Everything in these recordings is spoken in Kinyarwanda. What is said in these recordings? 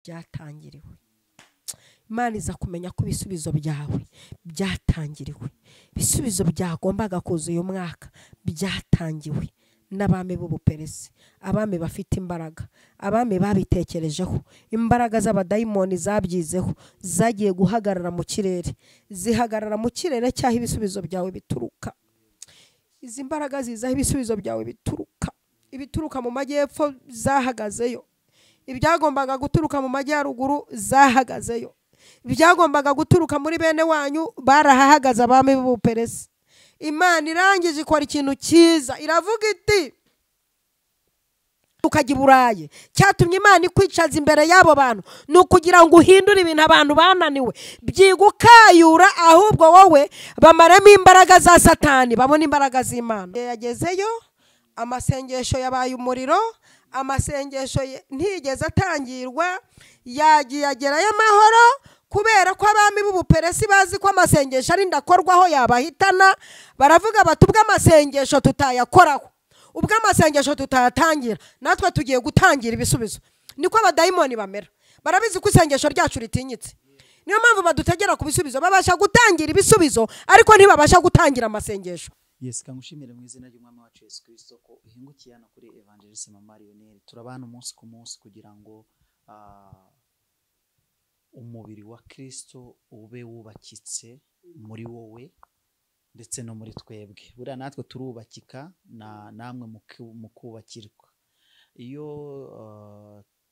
byatangiriwe. Imana iza kumenya ko ibisubizo byawe byatangiriwe, ibisubizo byagombaga kuza uyu mwaka byatangiwe n'abami b'ubuperesi, abami bafite imbaraga, abami babitekerejeho, imbaraga z'abadayimoni zabyizeho zagiye guhagarara mu kirere, zihagarara mu kirere cyaho ibisubizo byawe bituruka. Izi mbaraga zizaho ibisubizo byawe ibituruka mu majyepfo zahagazeyo, ibyagombaga guturuka mu majyaruguru zahagazeyo, ibyagombaga guturuka muri bene wanyu barahahagaze abami b'ubuperesi. Imana irangije ikora ikintu cyiza, iravuga iti ukajya i Burayi. Cyatumye Imana ikwicaza imbere y'abo bantu ni ukugira ngo uhindure ibintu abantu bananiwe byigukayura, ahubwo wowe bamaremo imbaraga za Satani babona imbaraga z'Imana. Yagezeyo, amasengesho yabaye umuriro, amasengesho ntigeze atangirwa, yagiye agerayo amahoro, kubera ko abami b'ubuperesi bazi ko amasengesho ari ndakorwaho yabahitana. Baravuga bati ubwo amasengesho tutayakoraho, ubwo amasengesho tutayatangira, natwe tugiye gutangira ibisubizo. Niko abadayimoni bamera, barabizi ko isengesho ryacu ritinyitse, niyo mpamvu badutegera ku bisubizo. Babasha gutangira ibisubizo ariko ntibabasha gutangira amasengesho. Yes, kangushimire mu izina ry'Umwami wacu Yesu Kristo ko uhingukiye hano kuri Evangeliste Mama Lionel. Turabana umunsi ku munsi kugira ngo umubiri wa Kristo ube wubakitse muri wowe ndetse no muri twebwe. Buriya natwe turubakika namwe mu kubakirwa. Iyo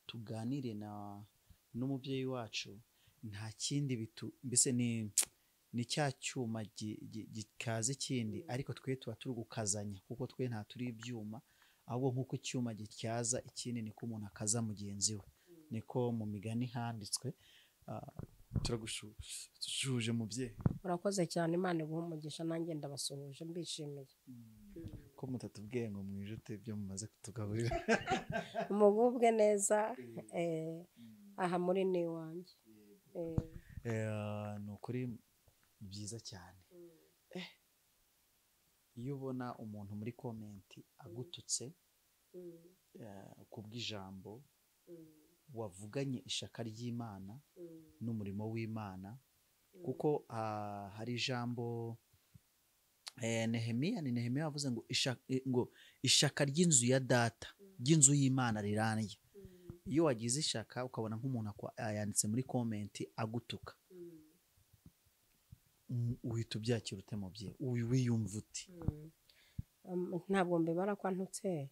tuganire n'umubyeyi wacu, nta kindi mbese ni cya cyuma gikaze ikindi, ariko twe tuba turi gukazanya, kuko twe nta turi ibyuma, ahubwo nk'uko icyuma gityaza ikindi niko umuntu akaza mugenzi we. Niko mu migani handitswe. Turagushuje mubyeyi. Urakoze cyane, Imana iguhe umugisha, nanjye ndabasuhuje mbishimiye. Ko mutatubwiye ngo mwijute ibyo mumaze kutugaburira. Umugubwe neza aha muri ni wanjye. Ni ukuri byiza cyane. Iyo ubona umuntu muri komenti agututse kubw'ijambo wavuganye ishaka ry'Imana n'umurimo w'Imana, kuko hari ijambo Nehemiya yavuze ngo ishaka ry'inzu ya data, ry'inzu y'Imana riranye. Iyo wagize ishaka ukabona nk'umuntu yanditse muri komenti agutuka, uhita ubyakira ute mubyeyi? Wiyumva uti? Ntabwo mbibara ko antutse,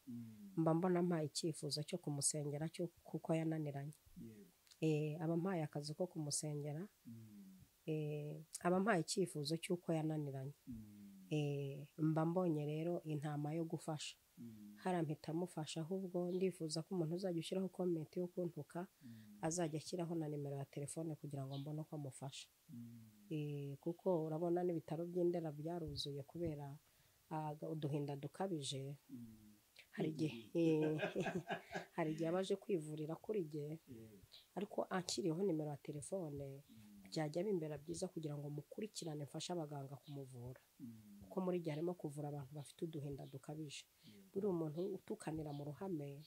mba mbona mpaye icyifuzo cyo kumusengera kuko yananiranye. Aba mpaye akazi ko kumusengera, aba mpaye icyifuzo cy'uko yananiranye. Mba mbonye rero intama yo gufasha, harampita amufasha. Ahubwo ndifuza ko umuntu uzajya ushyiraho komenti yo kuntuka azajya ashyiraho na nimero ya telefone kugira ngo mbone uko amufasha. Kuko urabona n'ibitaro by'Indera byaruzuye kubera uduhinda dukabije. Hari igihe abaje kwivurira kuri jye, ariko akiriho nimero ya telefone byajya bimbera byiza kugira ngo mukurikirane, mfashe abaganga kumuvura, kuko muri gihe harimo kuvura abantu bafite uduhinda dukabije. Buri umuntu utukanira mu ruhame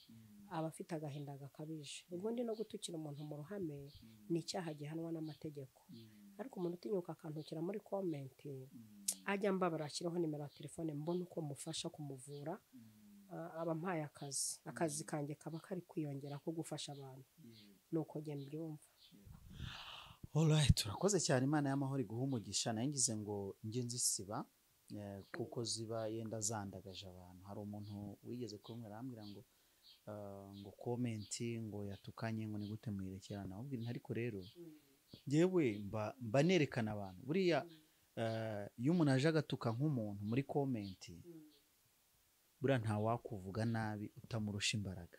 aba afite agahinda gakabije. Ubundi no gutukira umuntu mu ruhame ni icyaha gihanwa n'amategeko, ariko umuntu utinyuka akantukira muri komenti ajya mbabara ashyiraho nimero ya telefone mbona uko mufasha kumuvura. Aba mpaye akazi kanjye kaba kari kwiyongera ko gufasha abantu, nuko njye mbyumva. Alright, turakoze cyane. Imana y'amahoro iguhe umugisha. Nangize ngo njye nzisiba kuko ziba yenda zandagaje abantu. Hari umuntu wigeze kumwe arambwira ngo komenti ngo yatukanye ngo ni gute muyirekerana. Ahubwo ariko rero njyewe mba nerekana abantu, buriya iyo umuntu aje agatuka nk'umuntu muri komenti, buriya nta wakuvuga nabi utamurusha imbaraga.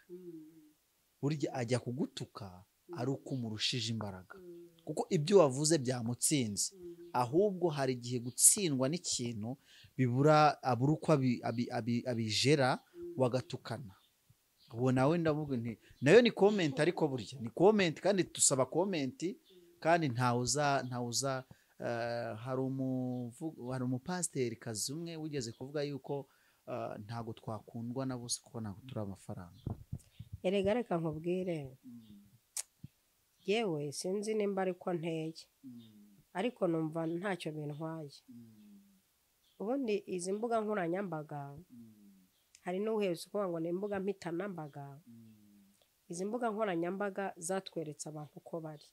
Burya ajya kugutuka ari uko umurushije imbaraga, kuko ibyo wavuze byamutsinze. Ahubwo hari igihe gutsindwa n'ikintu abura uko abijera wagatukana. Ubu nawe ndavuga nti nayo ni komenti, ariko burya ni komenti kandi tusaba komenti, kandi ntawuza. Hari umupasiteri kazi umwe wigeze kuvuga yuko ntago twakundwa na bose kuko ntago turi amafaranga. Erega reka nkubwire, yewe sinzi nimba ariko nteye ariko numva ntacyo bintwaye. Ubundi izi mbuga nkoranyambaga hari n'uhetse kuvuga ngo ni imbuga mpitanambaga. Izi mbuga nkoranyambaga zatweretse abantu uko bari.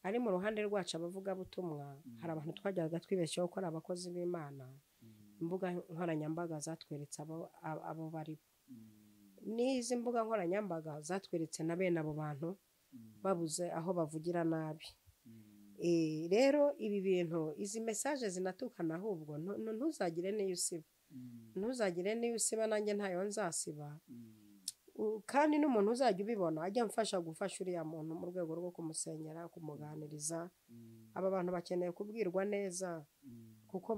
Ari mu ruhande rwacu abavugabutumwa hari abantu twajyaga twibeshyaho ko ari abakozi b'Imana. Imbuga nkoranyambaga zatweretse abo bari. N'izi mbuga nkoranyambaga zatweretse na bene abo bantu babuze aho bavugira nabi. Rero ibi bintu izi message zinatukana ahubwo ntuzagire n'iyo usiba. Ntuzagire n'iyo usiba, nanjye ntayo nzasiba. Kandi n'umuntu uzajya ubibona ajya mfasha gufasha uriya muntu mu rwego rwo kumusenyera, kumuganiriza. Aba bantu bakeneye kubwirwa neza kuko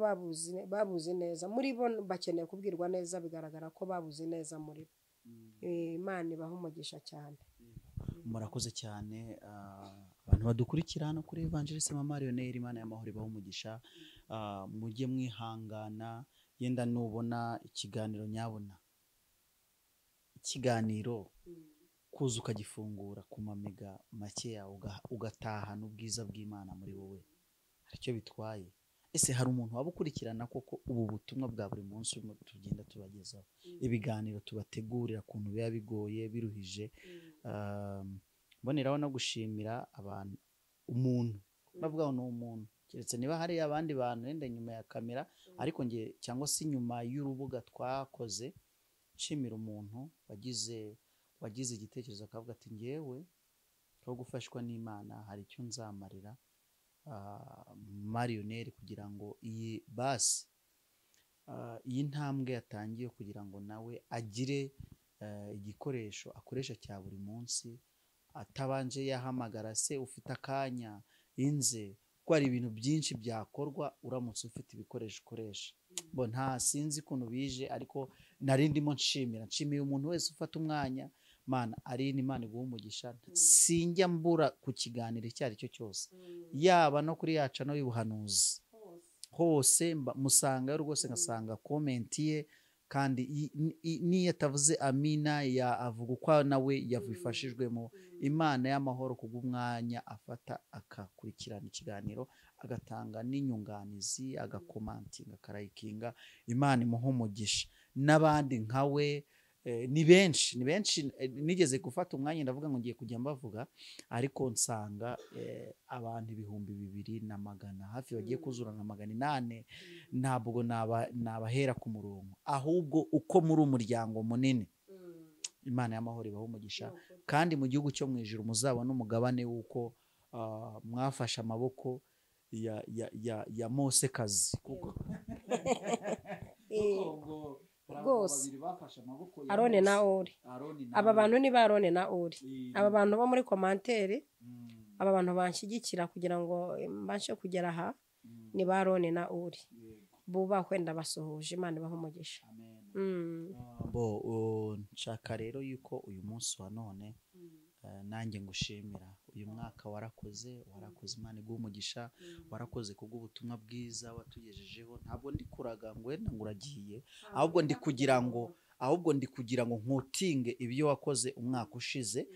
babuze neza muri bo, bakeneye kubwirwa neza, bigaragara ko babuze neza muri bo. Imana ibaha umugisha cyane. Murakoze cyane abantu badukurikira hano kuri Evangeliste Mama Lionel. Imana y'amahoro ibaha umugisha. Mujye mwihangana, yenda nubona ikiganiro nyabona ikiganiro kuza ukagifungura ku mamega makeya ugataha n'ubwiza bw'Imana muri wowe, haricyo bitwaye. Ese hari umuntu wabukurikirana koko ubu butumwa bwa buri munsi tugenda tubagezaho, ibiganiro tubategurira kuntu biba bigoye biruhije? Mboneraho no gushimira abantu, umuntu bavuga ngo umuntu, keretse niba hari abandi bantu wenda nyuma ya kamera, ariko nge cyangwa se nyuma y'urubuga twakoze, nshimira umuntu wagize igitekerezo akavuga ati ngewe cyo gufashwa n'Imana hari icyo nzamarira Lionel kugira ngo iyi basi iyi ntambwe yatangiye kugira ngo nawe agire igikoresho akoresha cya buri munsi, atabanje yahamagara se ufite akanya inze, ko hari ibintu byinshi byakorwa uramutse ufite ibikoresho ukoresha. Bo nta sinzi ukuntu bije, ariko nari ndimo nshimiye umuntu wese ufata umwanya. Mana ari Imana iguha umugisha. Sinjya mbura ku kiganiro icyo ari cyo cyose, yaba no kuri yaca no y'ubuhanuzi hose musanga rwose, ngasanga comment ye, kandi niyo atavuze amina avuga uko nawe yabifashijwemo. Imana y'amahoro kubw'umwanya afata akakurikirana ikiganiro, agatanga n'inyunganizi, agakomantinga, akarayikinga. Imana imuha umugisha. N'abandi nkawe ni benshi nigeze gufata umwanya ndavuga ngo ngiye kujya mbavuga, ariko nsanga abantu 2,200 hafi bagiye kuzura na 800. ntabwo nabahera ku murongo, ahubwo uko muri umuryango munini. Imana y'amahoro ibaha umugisha, kandi mu gihugu cyo mu ijuru muzabona umugabane w'uko mwafashe amaboko ya Mosekazi, kuko rwose Aroni na Uri. Aba bantu ni ba Aroni na Uri. Aba bantu bo muri komantere, aba bantu banshyigikira kugira ngo mbashe kugera aha, ni ba Aroni na Uri. Bubahwe ndabasuhuje. Imana ibaha umugisha. Nshaka rero yuko uyu munsi wa none nanjye ngushimira. Uyu mwaka warakoze Imana iguha umugisha, warakoze kubw'ubutumwa bwiza watugejejeho. Ntabwo ndi kuraga ngo wenda nguragiye, ahubwo ndi kugira ngo nkutinge ibyo wakoze umwaka ushize.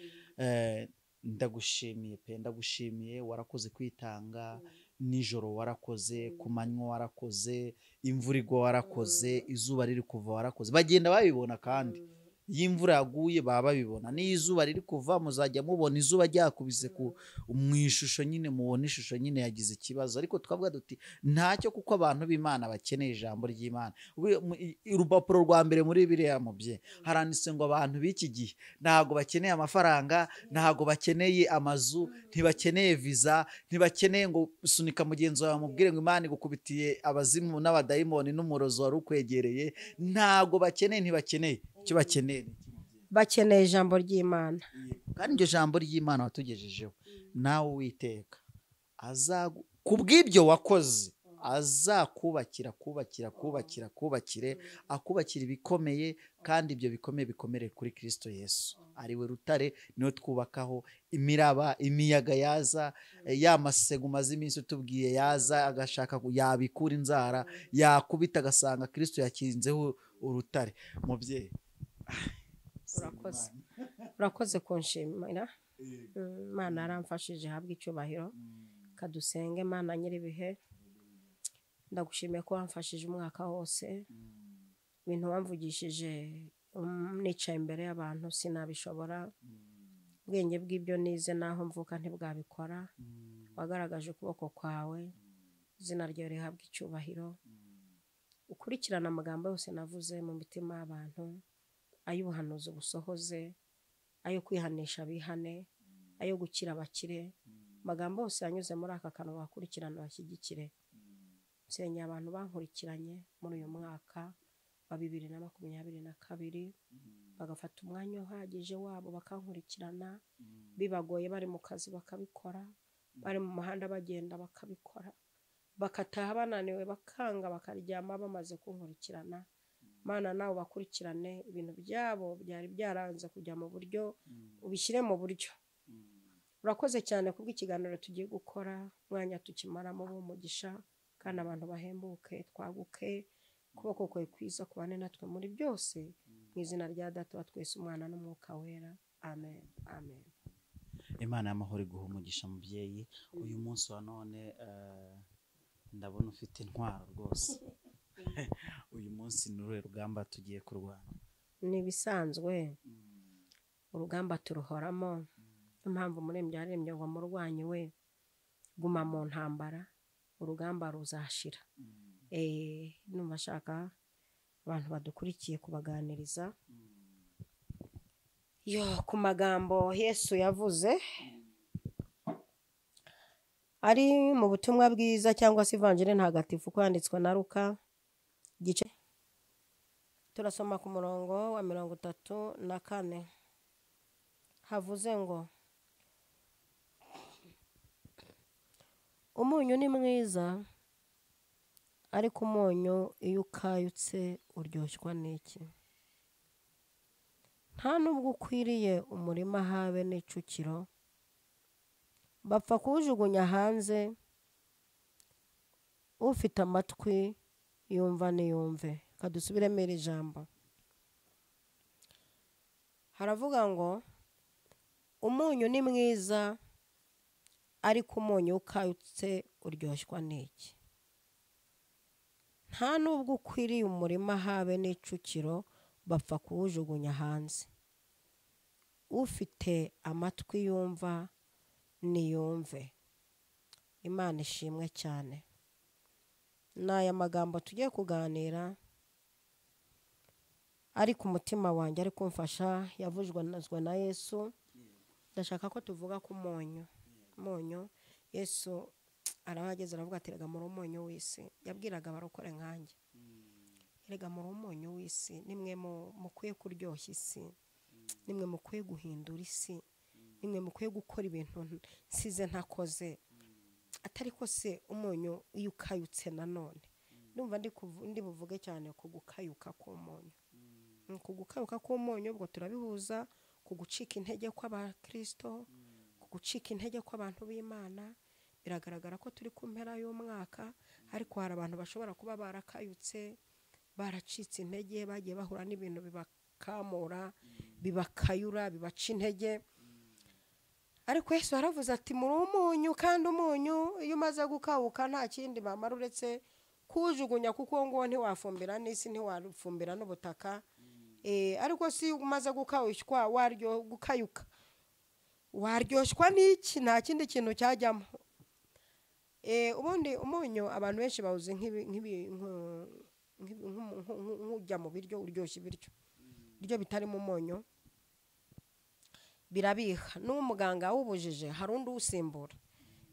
Ndagushimiye, warakoze kwitanga. Nijoro warakoze, ku manywa warakoze, imvura igwa warakoze, izuba riri kuva warakoze. Bagenda babibona, kandi iyo imvura yaguye baba babibona, n'iyo izuba riri kuva muzajya mubona izuba ryakubise mu ishusho nyine, mubona ishusho nyine yagize ikibazo. Ariko twavuga duti ntacyo, kuko abantu b'Imana bakeneye ijambo ry'Imana. Urupapuro rwa mbere muri Bibiliya mubye haranditse ngo abantu b'iki gihe ntago bakeneye amafaranga, ntago bakeneye amazu, ntibakeneye visa, ntibakeneye ngo usunika mugenzi wawe mubwire ngo Imana igukubitiye abazimu n'abadayimoni n'umurozi wari ukwegereye. Ntago ntibakeneye. Icyo bakeneye ijambo ry'Imana, kandi iryo jambo ry'Imana watugejejeho nawe Uwiteka kubw'ibyo wakoze azakubakire, akubakire ibikomeye, kandi ibyo bikomeye bikomere kuri Kristo Yesu. Ari we rutare, niwe twubakaho. Imiraba, imiyaga yaza, ya masego umaze iminsi utubwiye yaza agashaka yabikura inzara, yakubita agasanga Kristo yakinzeho urutare. Mubyeyi, urakoze kunshimira. Imana yaramfashije habwa icyubahiro. Kadusenge Imana nyir'ibihe, ndagushimiye ko wamfashije umwaka wose. Ibintu wamvugishije nicaye imbere y'abantu sinabishobora. Ubwenge bw'ibyo nize naho mvuka ntibwabikora. Wagaragaje ukuboko kwawe, izina ryawe rihabwa icyubahiro. Ukurikirana amagambo yose navuze mu mitima y'abantu, ay'ubuhanuzi busohoze, ayo kwihanisha bihane, ayo gukira abakire. Amagambo yose yanyuze muri aka kanwa bakurikirana bashyigikire. Nsengera abantu bankurikiranye muri uyu mwaka wa 2022, bagafata umwanya uhagije wabo bakankurikirana, bibagoye bari mu kazi bakabikora, bari mu muhanda bagenda bakabikora, bakataha bananiwe bakanga bakaryama bamaze kunkurikirana. Mana nawe bakurikirane ibintu byabo byari byaranze kujya mu buryo, ubishyire mu buryo. Urakoze cyane kubw'ikiganiro tugiye gukora, mwanya tukimaramo umugisha, kandi abantu bahembuke, twaguke, kuboko kwe kwiza kubane natwe muri byose, mu izina rya Data wa twese, Umwana n'Umwuka wera. Amen. Amen. Imana y'amahoro iguha umugisha mubyeyi. Uyu munsi wa none ndabona ufite intwaro rwose. Uyu munsi ni uruhe rugamba tugiye kurwana? Ni ibisanzwe, urugamba turuhoramo. Impamvu umuririmbyi yaririmbye ngo murwanyi we guma mu ntambara, urugamba ruzashira. Numva ashaka abantu badukurikiye kubaganiriza ku magambo Yesu yavuze ari mu butumwa bwiza cyangwa se ivanjiri ntagatifu kwanditswe na Luka igice. Turasoma ku murongo wa 34. Havuze ngo umunyu ni mwiza, ariko umunyu iyo ukayutse uryoshwa n'iki? Nta nubwo ukwiriye umurima habe n'icukiro, bapfa kuwujugunya hanze. Ufite amatwi yumva niyumve. Kadusubiremo iri jambo. Haravuga ngo umunyu ni mwiza, ariko umunyu ukayutse uryoshwa n'iki? Nta nubwo ukwiriye umurima habe n'icukiro, bapfa kuwujugunya hanze. Ufite amatwi yumva niyumve. Imana ishimwe cyane. N'aya magambo tugiye kuganira ari ku mutima wanjye, ari kumfasha, yavuzwe na Yesu. Ndashaka ko tuvuga ku munyu. Munyu, Yesu arahageze aravuga ati rega muri umunyu w'isi. Yabwiraga abarokore nkanjye, rega muri umunyu w'isi, nimwe mukwiye kuryoshya isi, nimwe mukwiye guhindura isi, nimwe mukwiye gukora ibintu nsize ntakoze. Atari ko se umunyu iyo ukayutse nanone, ndumva ndi buvuge cyane ku gukayuka k'umunyu. Ku gukayuka k'umunyu ubwo turabihuza ku gucika intege kw'abakristo, ku gucika intege kw'abantu b'Imana. Biragaragara ko turi ku mpera y'umwaka, ariko hari abantu bashobora kuba barakayutse, baracitse intege, bagiye bahura n'ibintu bibakamura, bibakayura, bibaca intege. Ariko Yesu yaravuze ati muri umunyu, kandi umunyu iyo umaze gukawuka nta kindi bamara uretse kuwujugunya, kuko ngo ntiwafumbira n'isi, ntiwafumbira n'ubutaka. Ariko si umaze gukawushwa gukayuka waryoshwa n'iki? Nta kindi kintu cyajyamo. Ubundi umunyu abantu benshi bawuzi nk'ujya mu biryo, uryoshya ibiryo bitarimo umunyu birabiha. N'umuganga wubujije hari undi uwusimbura.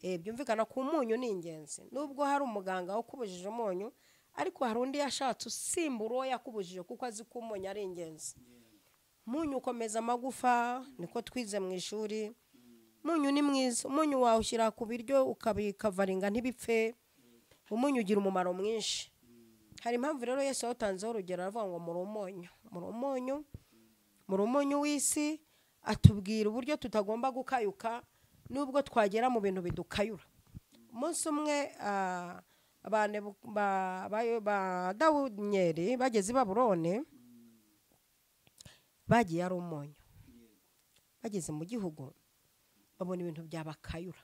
Byumvikana ko umunyu ni ingenzi. Nubwo hari umuganga wakubujije umunyu, ariko hari undi yashatse usimbura uwo yakubujije, kuko azi ko umunyu ari ingenzi. Umunyu ukomeza amagufa, niko twize mu ishuri. Umunyu ni mwiza. Umunyu wawushyira ku biryo ukabikavaringa ntibipfe. Umunyu ugira umumaro mwinshi. Hari impamvu rero Yesu yawutanzeho urugero, aravuga ngo muri umunyu, muri umunyu w'isi. Atubwira uburyo tutagomba gukayuka nubwo twagera mu bintu bidukayura. Umunsi umwe ba Dawunyeri bageze i Babuloni, bagiye ari umunyu. Bageze mu gihugu babona ibintu byabakayura.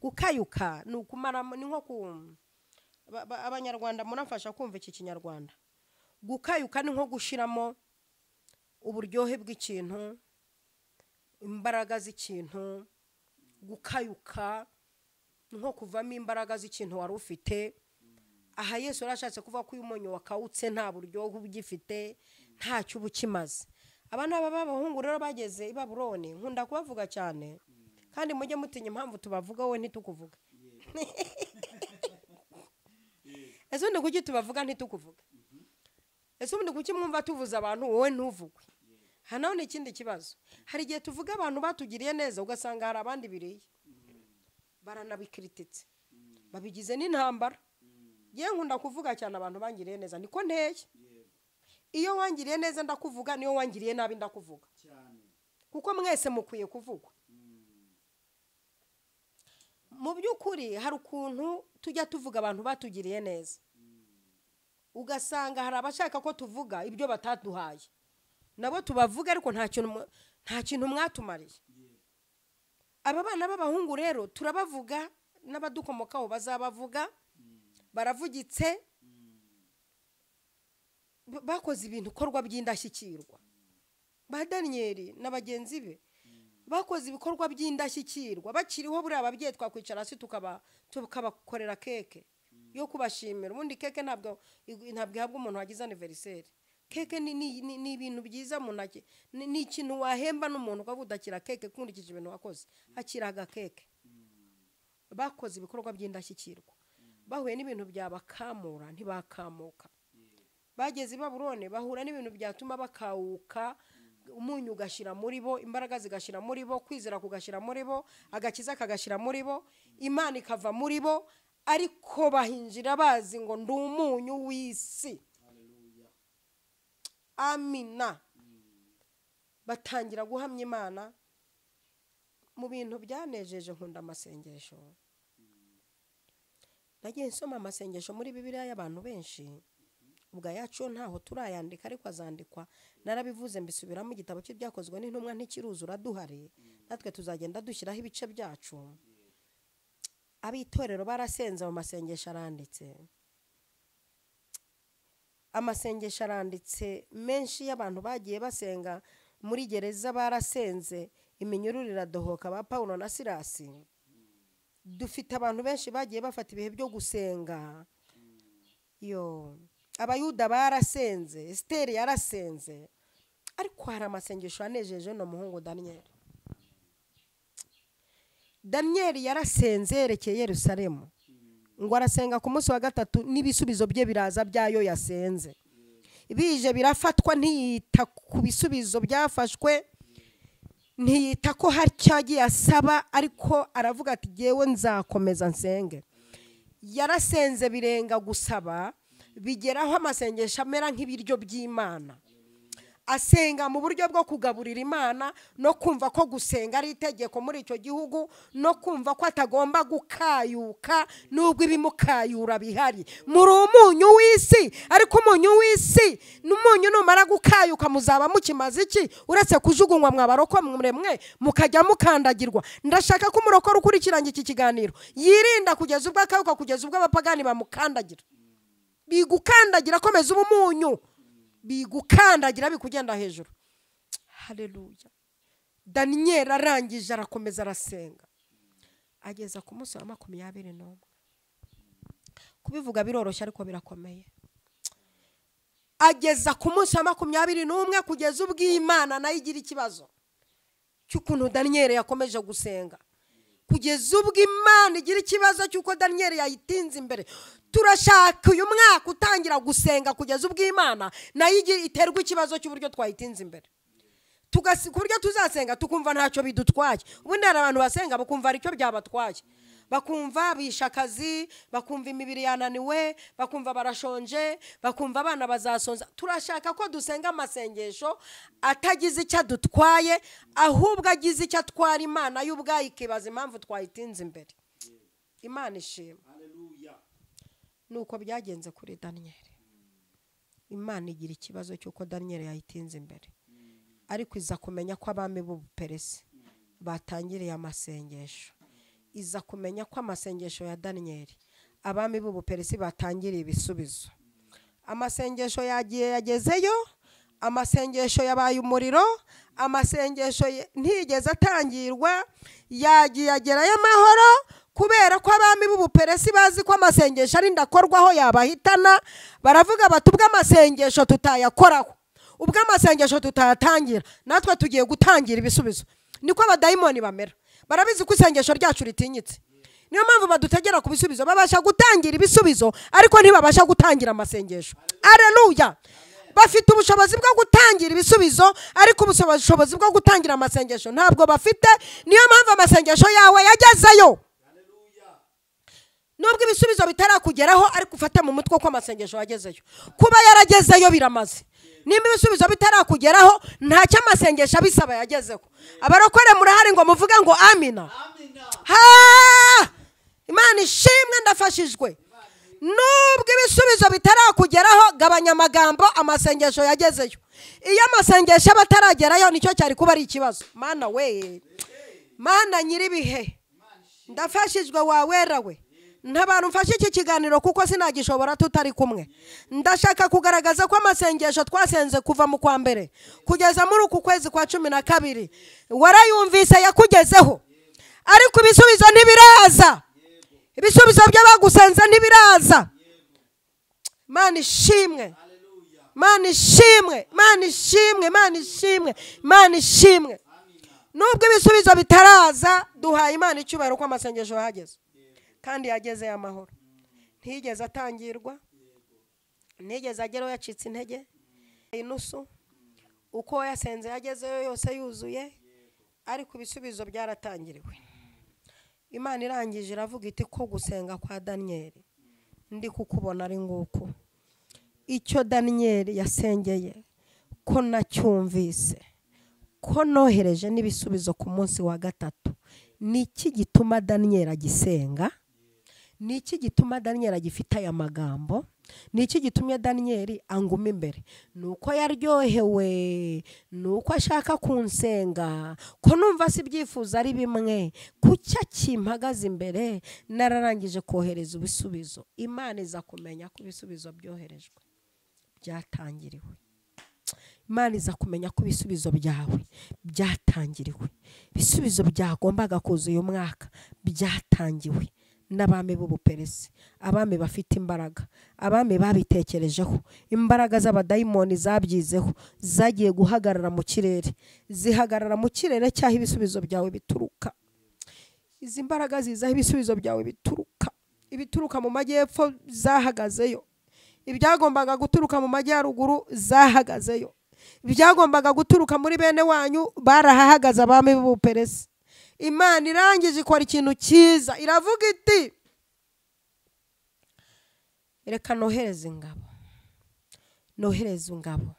Gukayuka ni ukumara, ni nko abanyarwanda murafasha kumva iki kinyarwanda. Gukayuka ni nko gushiramo uburyohe bw'ikintu, imbaraga z'ikintu. Gukayuka nko kuvamo imbaraga z'ikintu wari ufite. Aha Yesu yarashatse kuvuga ko uyu munyu wakawutse nta buryohe ugifite, ntacyo ubukimaze. Abana b'abahungu rero bageze i Babuloni, nkunda kubavuga cyane kandi mujye mutinya impamvu tubavuga wowe ntitukuvuga. Ese ndi kuki tubavuga ntitukuvuga? Ese ndi kuki mwumva tuvuza abantu wowe ntuvugwe? Hano ni ikindi kibazo. Hari igihe tuvuga abantu batugiriye neza ugasanga hari abandi biriye, baranabikirititse, babigize n'intambara. Ye nkunda kuvuga cyane abantu bangiriye neza, niko nteye. Iyo wangiriye neza ndakuvuga, niyo wangiriye nabi ndakuvuga, kuko mwese mukwiye kuvugwa. Mu by'ukuri hari ukuntu tujya tuvuga abantu batugiriye neza, ugasanga hari abashaka ko tuvuga ibyo bataduhaye, nabo tubavuga ariko nta kintu mwatumariye. Aba bana b'abahungu rero turabavuga, n'abadukomokaho bazabavuga, baravugitse, bakoze ibintu korwa by'indashyikirwa. Ba Daniel na bagenzi be bakoze ibikorwa by'indashyikirwa, bakiriho buri ababyeyi twakwicara hasi tukabakorera keke yo kubashimira. Ubundi keke ntabwo ihabwa umuntu wagize anniversaire. Keke ni ibintu byiza mu nake, ni ikintu wahemba n'umuntu ukavudakira keke kundikije ibintu wakoze, akiraga keke. Bakoze ibikorwa by'indashyikirwa, bahuye n'ibintu byabakamura ntibakamuka. Bageze i Babuloni bahura n'ibintu byatuma bakawuka, umunyu ugashira muri bo, imbaraga zigashira muri bo, kwizera kugashira muri bo, agakiza kagashira muri bo, Imana ikava muri bo, ariko bahinjira bazi ngo ndi umunyu w'isi. Amina. Batangira guhamya Imana mu bintu byanejeje. Nkunda amasengesho. Nagiye nsoma amasengesho muri Bibiliya y'abantu benshi, ubwa yacu ntaho turayandika ariko azandikwa. Narabivuze mbisubiramo, igitabo cy'ibyakozwe n'intumwa ntikiruzura duhari, natwe tuzagenda dushyiraho ibice byacu. Abitorero barasenze mu masengesho aranditse. Amasengesho aranditse menshi y'abantu bagiye basenga muri gereza, barasenze, iminyururu iradohoka, ba Paulo na Silasi. Dufite abantu benshi bagiye bafata ibihe byo gusenga. Abayuda barasenze, Esteri yarasenze, ariko hari amasengesho anejeje no muhungu Daniel. Daniel yarasenze yerekeye Yerusalemu, ngo arasenga ku munsi wa gatatu n'ibisubizo bye biraza byayo yasenze. Bije birafatwa, ntiyita ku bisubizo byafashwe, ntiyita ko hari cyagiye asaba, ariko aravuga ati jewe nzakomeza nsenge. Yarasenze birenga gusaba, bigeraho amasengesho amera nk'ibiryo by'Imana. Asenga mu buryo bwo kugaburira Imana, no kumva ko gusenga ari itegeko muri icyo gihugu, no kumva ko atagomba gukayuka nubwo ibimukayura bihari. Muri umunyu w'isi, ariko umunyu w'isi n'umunyu numara gukayuka muzaba mukimaze iki uretse kujugunywa mwabaroko muremwe mukajya mukandagirwa. Ndashaka ko umurokora ukurikiranye iki kiganiro yirinda kugeza ubwo akayuka, kugeza ubwo abapagani bamukandagira. Bigukandagira komeza umunyu, bigukandagira bikugenda hejuru. Haleluya. Daniel arangije arakomeza arasenga, ageza ku munsi wa 21. Kubivuga biroroshye ariko birakomeye. Ageza ku munsi wa 21 kugeza ubwo Imana nayo igira ikibazo cy'ukuntu Daniel yakomeje gusenga, kugeza ubwo Imana igira ikibazo cy'uko Daniel yayitinze imbere. Turashaka uyu mwaka utangira gusenga kugeza ubwo Imana nayo iterwa ikibazo cy'uburyo twayitinze imbere, ku buryo tuzasenga tukumva ntacyo bidutwaye. Ubundi hari abantu basenga bakumva aricyo byabatwaye, bakumva bishakazi, bakumva imibiri yananiwe, bakumva barashonje, bakumva abana bazasonza. Turashaka ko dusenga amasengesho atagize icyo dutwaye, ahubwo agize icyo atwara Imana y'ubwayo ikibaza impamvu twayitinze imbere. Imana ishimwe. Nuko byagenze kuri Daniel. Imana igira ikibazo cy'uko Daniel yayitinze imbere, ariko iza kumenya ko abami b'Ubuperesi batangiriye amasengesho, iza kumenya ko amasengesho ya Daniyeli abami b'Ubuperesi batangiriye ibisubizo. Amasengesho yagiye yagezeyo, amasengesho yabaye umuriro, amasengesho ntigeze atangirwa, yagiye agerayo amahoro, kubera ko abami b'Ubuperesi bazi ko amasengesho ari ndakorwaho yabahitana. Baravuga bati ubwo amasengesho tutayakoraho, ubwo amasengesho tutayatangira, natwe tugiye gutangira ibisubizo. Niko abadayimoni bamera, barabizi ko isengesho ryacu ritinyitse, niyo mpamvu badutegera ku bisubizo. Babasha gutangira ibisubizo ariko ntibabasha gutangira amasengesho. Haleluya! Bafite ubushobozi bwo gutangira ibisubizo ariko ubushobozi bwo gutangira amasengesho ntabwo bafite. Niyo mpamvu amasengesho yawe yagezeyo. Nubwo ibisubizo bitarakugeraho ariko ufate mu mutwe ko amasengesho yagezeyo. Kuba yaragezeyo biramaze. Nimba ibisubizo bitarakugeraho ntacyo amasengesho abisaba yagezeho. Abarokore murahari ngo muvuge ngo amina. Imana ishimwe, ndafashijwe. Nubwo ibisubizo bitarakugeraho gabanya amagambo, amasengesho yagezeyo. Iyo amasengesho abataragerayo nicyo cyari kuba ari ikibazo. Mana we, Mana nyiribihe, ndafashijwe wawera we. Ntabantu mfashe iki kiganiro kuko sinagishobora tutari kumwe. Ndashaka kugaragaza ko amasengesho twasenze kuva mu kwa mbere kugeza muri uku kwezi kwa 12 warayumvise yakugezeho, ariko ibisubizo ntibiraza. Ibisubizo by'abagusenze ntibiraza. Mana ishimwe, Mana ishimwe, Mana ishimwe, Mana ishimwe, Mana ishimwe. Nubwo ibisubizo bitaraza, duhaye Imana icyubahiro ko amasengesho yageze kandi yageze amahoro. Ntigeze atangirwa, ntigeze ageraho yacitse intege inusu. Uko yasenze yagezeyo yose yuzuye, ariko ibisubizo byaratangiriwe. Imana irangije iravuga iti ko gusenga kwa Daniyeli ndi kukubona ari nguko. Icyo Daniyeli yasengeye ko nacyumvise, ko nohereje n'ibisubizo ku munsi wa 3. Niki gituma Daniyeli agisenga? Niki gituma Daniyeli agifite aya magambo? Niki gitumye Daniyeli anguma imbere? Nuko yaryohewe, nuko ashaka kunsenga, ko numva si byifuza ari bimwe, kucya kimpagaze imbere. Nararangije kohereza ibisubizo. Imana iza kumenya ko ibisubizo byoherejwe byatangiriwe. Imana iza kumenya ko ibisubizo byawe byatangiriwe. Ibisubizo byagombaga kuza uyu mwaka byatangiwe n'abami b'Ubuperesi, abami bafite imbaraga, abami babitekerejeho. Imbaraga z'abadayimoni zabyizeho zagiye guhagarara mu kirere, zihagarara mu kirere cyaho ibisubizo byawe bituruka. Izi mbaraga zizaho ibisubizo byawe bituruka. Ibituruka mu majyepfo zahagazeyo, ibyagombaga guturuka mu majyaruguru zahagazeyo, ibyagombaga guturuka muri bene wanyu barahahagaze abami b'Ubuperesi. Imana irangije ikora ikintu cyiza, iravuga iti reka nohereze ingabo, nohereze ingabo.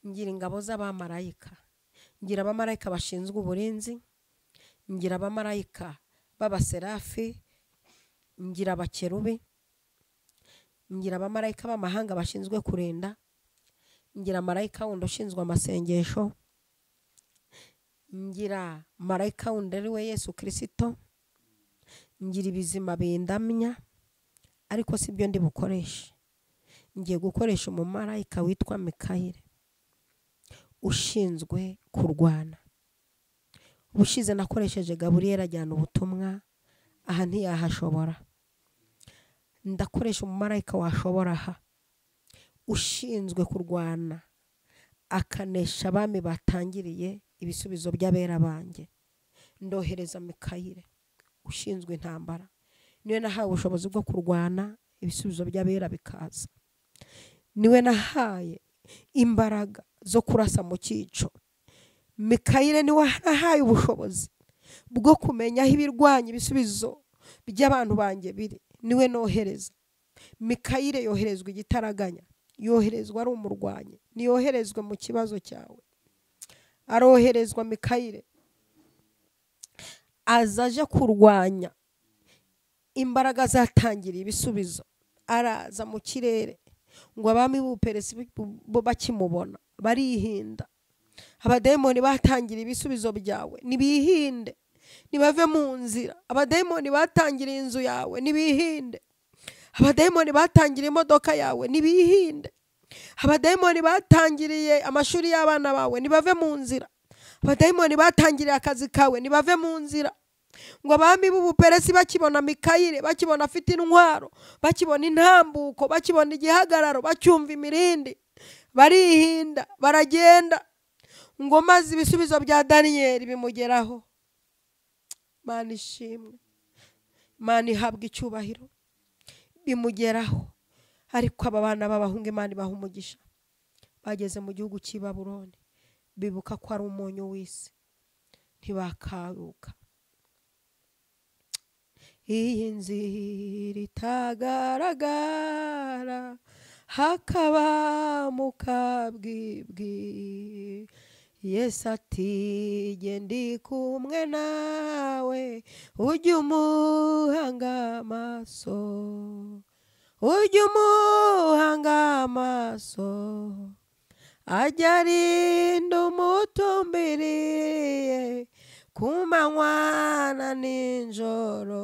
Ngira ingabo z'abamarayika, ngira abamarayika bashinzwe uburinzi, ngira abamarayika b'abaserafi, ngira abakerubi, ngira abamarayika b'amahanga bashinzwe kurinda, ngira marayika wundi ushinzwe amasengesho, ngira marayika wundi ari we Yesu Kristo, ngira ibizima bindamya. Ariko sibyo ndi bukoresha. Ngiye gukoresha umumarayika witwa Mikayire ushinzwe kurwana. Ubushize nakoresheje Gaburiyeli ajyana ubutumwa, aha ntiyahashobora. Ndakoresha umumarayika washobora aha, ushinzwe kurwana akanesha abami batangiriye ibisubizo by'abera banjye. Ndohereza Mikayire ushinzwe intambara, niwe nahaye ubushobozi bwo kurwana ibisubizo by'abera bikaza. Niwe nahaye imbaraga zo kurasa mu cyico. Mikayire niwe nahaye ubushobozi bwo kumenya aho ibirwanya ibisubizo by'abantu banjye biri. Niwe nohereza. Mikayire yoherezwa igitaraganya, yoherezwa ari umurwanyi, niyoherezwe mu kibazo cyawe. Aroherezwa Mikayire azaje kurwanya imbaraga zatangiriye ibisubizo. Araza mu kirere ngo abami b'Ubuperesi bo bakimubona barihinda, abadayimoni batangira ibisubizo byawe nibihinde, nibave mu nzira. Abadayimoni batangiriye inzu yawe nibihinde. Abadayimoni batangiriye imodoka yawe nibihinde. Abadayimoni batangiriye amashuri y'abana bawe nibave mu nzira. Abadayimoni batangiriye akazi kawe nibave mu nzira. Ngo abami b'ubuperesi bakibona Mikayire, bakibona afite intwaro, bakibona intambuko, bakibona igihagararo, bacyumva imirindi, barihinda baragenda. Ngo maze ibisubizo bya Daniyeli bimugeraho. Mana ishimwe, Mana ihabwa icyubahiro, bimugeraho. Ariko aba bana b'abahungu Imana ibaha umugisha, bageze mu gihugu cy'i Babuloni, bibuka ko ari umunyu w'isi, ntibakaruka. Iyi nzira itagaragara hakaba mu kabwibwi, Yesu ati jye ndi kumwe nawe, ujye umuhanga amaso, ujye umuhanga amaso, ajya arinda umutumbiriye ku manywa na nijoro.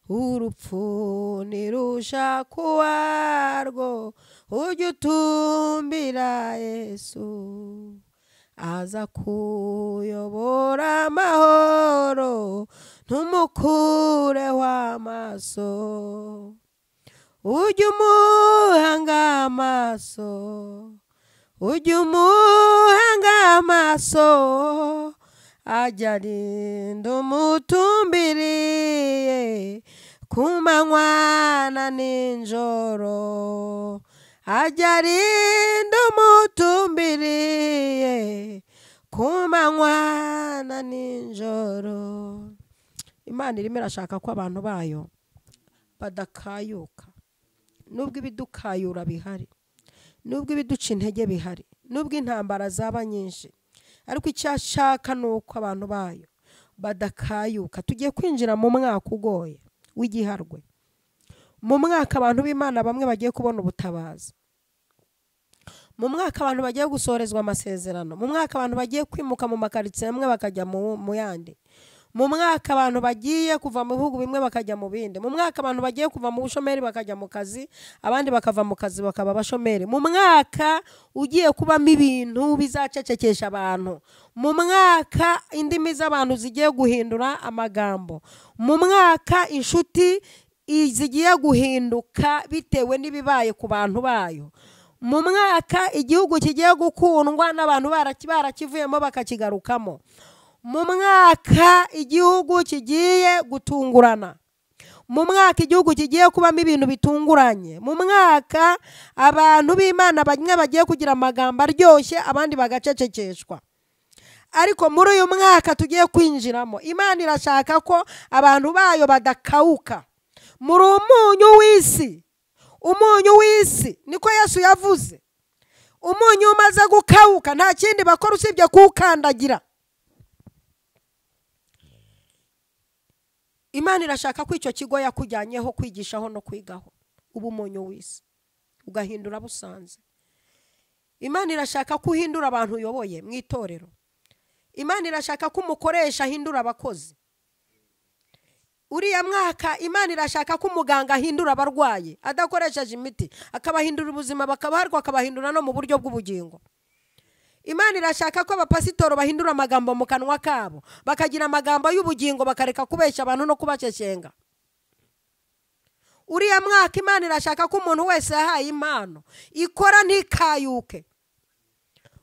Urupfu nirusha kuwarwo, ujye utumbira Yesu, aza kuyobora amahoro, ntumukureho amaso, ujye umuhanga amaso, ujye umuhanga amaso, ajya arinda umutumbiriye ku manywa na nijoro, ajya arinda umutumbiriye ku manywa na nijoro. Imana irimo irashaka ko abantu bayo badakayuka, nubwo ibidukayura bihari, nubwo ibiduca intege bihari, nubwo intambara zaba nyinshi, ariko icyo ashaka ni uko abantu bayo badakayuka. Tugiye kwinjira mu mwaka ugoye w'igiharwe, mu mwaka abantu b'Imana bamwe bagiye kubona ubutabazi, mu mwaka abantu bagiye gusorezwa amasezerano, mu mwaka abantu bagiye kwimuka mu makaritsiye amwe bakajya mu yandi, mu mwaka abantu bagiye kuva mu bihugu bimwe bakajya mu bindi, mu mwaka abantu bagiye kuva mu bushomeri bakajya mu kazi, abandi bakava mu kazi bakaba abashomeri, mu mwaka ugiye kubamo ibintu bizacecekesha abantu, mu mwaka indimi z'abantu zigiye guhindura amagambo, mu mwaka inshuti zigiye guhinduka bitewe n'ibibaye ku bantu bayo, mu mwaka igihugu kigiye gukundwa n'abantu barakivuyemo bakakigarukamo, mu mwaka igihugu kigiye gutungurana, mu mwaka igihugu kigiye kubamo ibintu bitunguranye, mu mwaka abantu b'Imana bamwe bagiye kugira amagambo aryoshye abandi bagacecekeshwa. Ariko muri uyu mwaka tugiye kwinjiramo, Imana irashaka ko abantu bayo badakauka. Muri umunyu w'isi, umunyu w'isi niko Yesu yavuze, umunyu umaze gukauka nta kindi bakora usibye kuwukandagira. Imana irashaka ko icyo kigo yakujyanyeho kwigishaho no kwigaho ubu umunyu w'isi ugahindura busanze. Imana irashaka ko uhindura abantu uyoboye mu itorero. Imana irashaka ko umukoresha ahindura abakozi. Uriya mwaka Imana irashaka ko umuganga ahindura abarwayi adakoresheje imiti, akabahindura ubuzima bakabarwa, akabahindura no mu buryo bw'ubugingo. Imana irashaka ko abapasitoro bahindura amagambo mu kanwa kabo, bakagira amagambo y'ubugingo, bakareka kubeshya abantu no kubacecyenga. Uriya mwaka Imana irashaka ko umuntu wese yahaye impano ikora ntikayuke.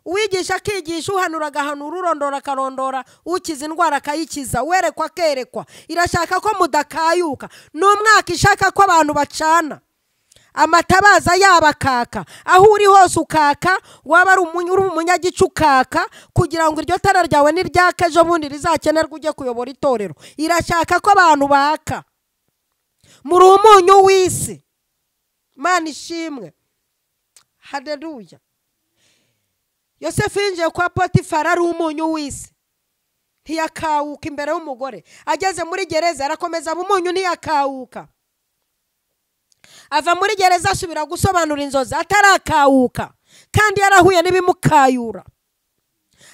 Uwigisha akigisha, uhanura agahanura, urondora akarondora, ukiza indwara akayikiza, werekwa akerekwa. Irashaka ko mudakayuka. N'umwaka ishaka ko abantu bacana amatabaza yabakaka, aho uri hose ukaka, waba ari umunyagicu ukaka, kugira ngo iryo tara ryawe niryaka ejo bundi rizakenerwa ujye kuyobora itorero. Irashaka ko abantu baka. Muri umunyu w'isi. Mana ishimwe. Haleluya. Yosefu yinjiye kwa Potifari ari umunyu w'isi, ntiyakawuka imbere y'umugore. Ageze muri gereza arakomeza umunyu ntiyakawuka. Ava muri gereza asubira gusobanura inzozi atarakawuka. kandi yarahuye n'ibimukayura.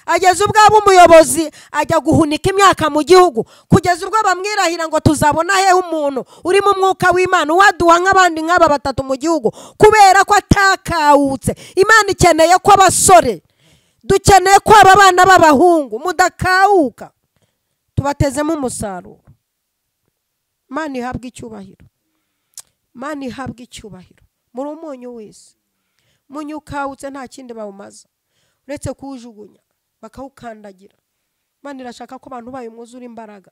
Ageze ubwo aba umuyobozi ajya guhunika imyaka mu gihugu, kugeza ubwo bamwirahira ngo tuzabona hehe umuntu uri mu mwuka w'Imana waduha nk'abandi nk'aba batatu mu gihugu, kubera ko atakawutse. Imana ikeneye ko abasore, dukeneye ko aba bana b'abahungu mudakawuka, tubatezemo umusaruro. Imana ihabwe icyubahiro, Imana ihabwe icyubahiro. Muri umunyu wese, umunyu ukawutse nta kindi bawumaza uretse kuwujugunya bakawukandagira. Imana irashaka ko abantu bayo mwuzura imbaraga.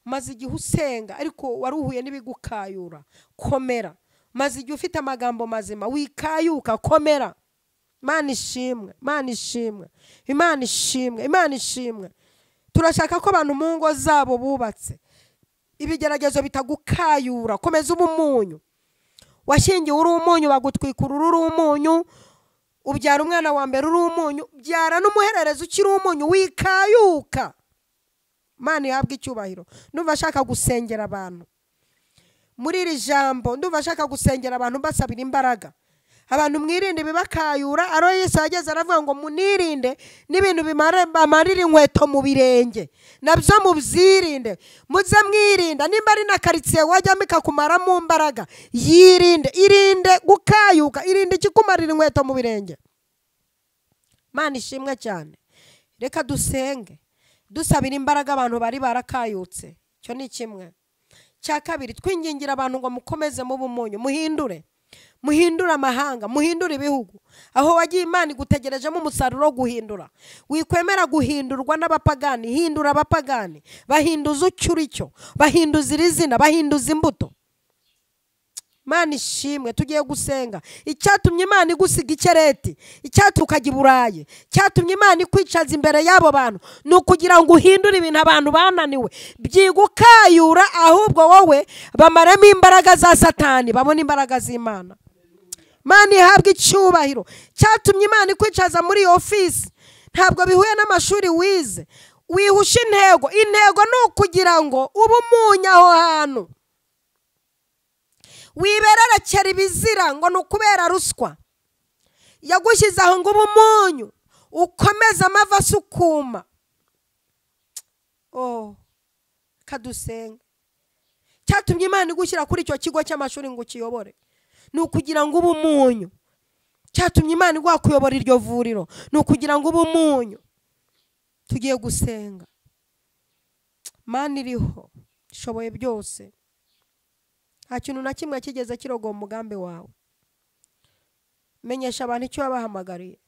Maze igihe usenga ariko waruhuye n'ibigukayura, komera. Maze igihe ufite amagambo mazima wikayuka, komera. Imana ishimwe, Imana ishimwe, Imana ishimwe, Imana ishimwe. Turashaka ko abantu mu ngo zabo bubatse ibigeragezo bitagukayura. Komeza ubumunyu. Washingiwe uri umunyu, bagutwikura uri umunyu, ubyara umwana wa mbere uri umunyu, byara n'umuhererezi ukiri umunyu, wikayuka. Imana ihabwe icyubahiro. Ndumva ashaka gusengera abantu muri iri jambo, ndumva ashaka gusengera abantu basabira imbaraga. Abantu mwirinde bibakayura. Aro Yesu ageze aravuga ngo munirinde n'ibintu bamarira inkweto mu birenge, nabyo mubyirinde. Muze mwirinda nimba ari na karitsiye wajyamo ikakumaramo imbaraga, yirinde. Irinde gukayuka, irinde ikikumarira inkweto mu birenge. Imana ishimwe cyane. Reka dusenge dusabira imbaraga abantu bari barakayutse. Cyo ni kimwe. Cya kabiri, twingingira abantu ngo mukomeze mu bumunyu, muhindura amahanga, muhindura ibihugu. Aho wagiye Imana igutegerejemo umusaruro wo guhindura. Wikwemera guhindurwa n'abapagani, hindura abapagani. Bahinduza icyo uri cyo, bahinduza iri zina, bahinduza imbuto. Imana ishimwe. Tugiye gusenga. Icyatumye Imana igusiga Ikereti, icyatumye ukajya i Burayi, cyatumye Imana ikwicaza imbere y'abo bantu, ni ukugira ngo uhindure ibintu abantu bananiwe byigukayura, ahubwo wowe bamaremo imbaraga za Satani, babona imbaraga z'Imana. Imana ihabwe icyubahiro. Cyatumye Imana ikwicaza muri ofisi, ntabwo bihuye n'amashuri wize. Wihusha intego. Intego ni ukugira ngo ube umunyu aho hantu. Wibererekera ibizira ngo ni ukubera ruswa. Yagushyize aho ngo ube umunyu, ukomeze amava asukuma. Kadusenga. Cyatumye Imana igushyira kuri icyo kigo cy'amashuri ngo ukiyobore, ni ukugira ngo ube umunyu. Cyatumye Imana iguha kuyobora iryo vuriro, ni ukugira ngo ube umunyu. Tugiye gusenga. Imana iriho, ishoboye byose. Nta kintu na kimwe kigeze kirogoma umugambi wawe. Menyesha abantu icyo wabahamagariye,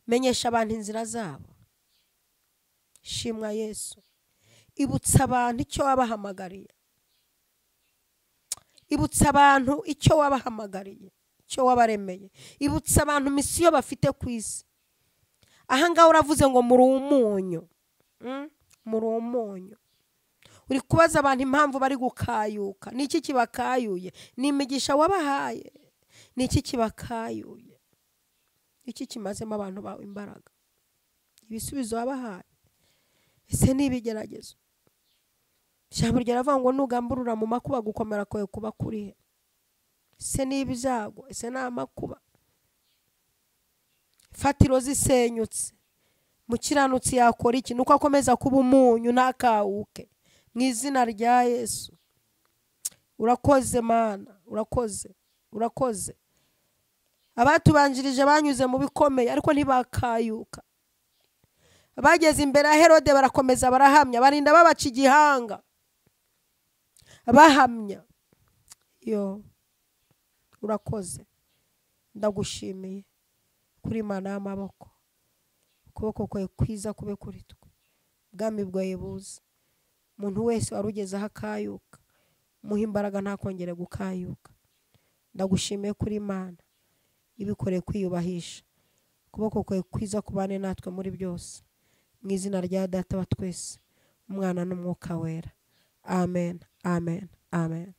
menyesha abantu inzira zabo. Shimwa Yesu. Ibutsa abantu icyo wabahamagariye, ibutsa abantu icyo wabahamagariye, icyo wabaremeye. Ibutsa abantu misiyo bafite ku isi. Aha ngaho uravuze ngo muri umunyu, muri umunyu. Uri kubaza abantu impamvu bari gukayuka. Ni iki kibakayuye? Ni imigisha wabahaye? Ni iki kibakayuye? Iki kimazemo abantu bawe imbaraga? Ibisubizo wabahaye? Ese ni ibigeragezo? Ijambo ryaravuga ngo nugamburura mu makuba gukomera kwawe kuba kuri he? Ese ni ibyago? Ese ni amakuba? Fatiro zisenyutse, mukiranutsi yakora iki? Nuko akomeza kuba umunyu ntakawuke. Mu izina rya Yesu. Urakoze Mana, urakoze, urakoze. Abatubanjirije banyuze mu bikomeye ariko ntibakayuka. Bageze imbere ya Herode barakomeza barahamya, barinda babaca igihanga bahamya. Urakoze. Ndagushimiye kuri Mana y'amaboko. Ukuboko kwawe kwiza kube kuri twe. Ubwami bwawe buze. Umuntu wese warugeze aho akayuka, muhe imbaraga ntakongere gukayuka. Ndagushimiye kuri Imana ibikoreye kwiyubahisha. Ukuboko kwawe kwiza kubane natwe muri byose. Mu izina rya Data wa twese, Umwana n'Umwuka wera. Amen, amen, amen.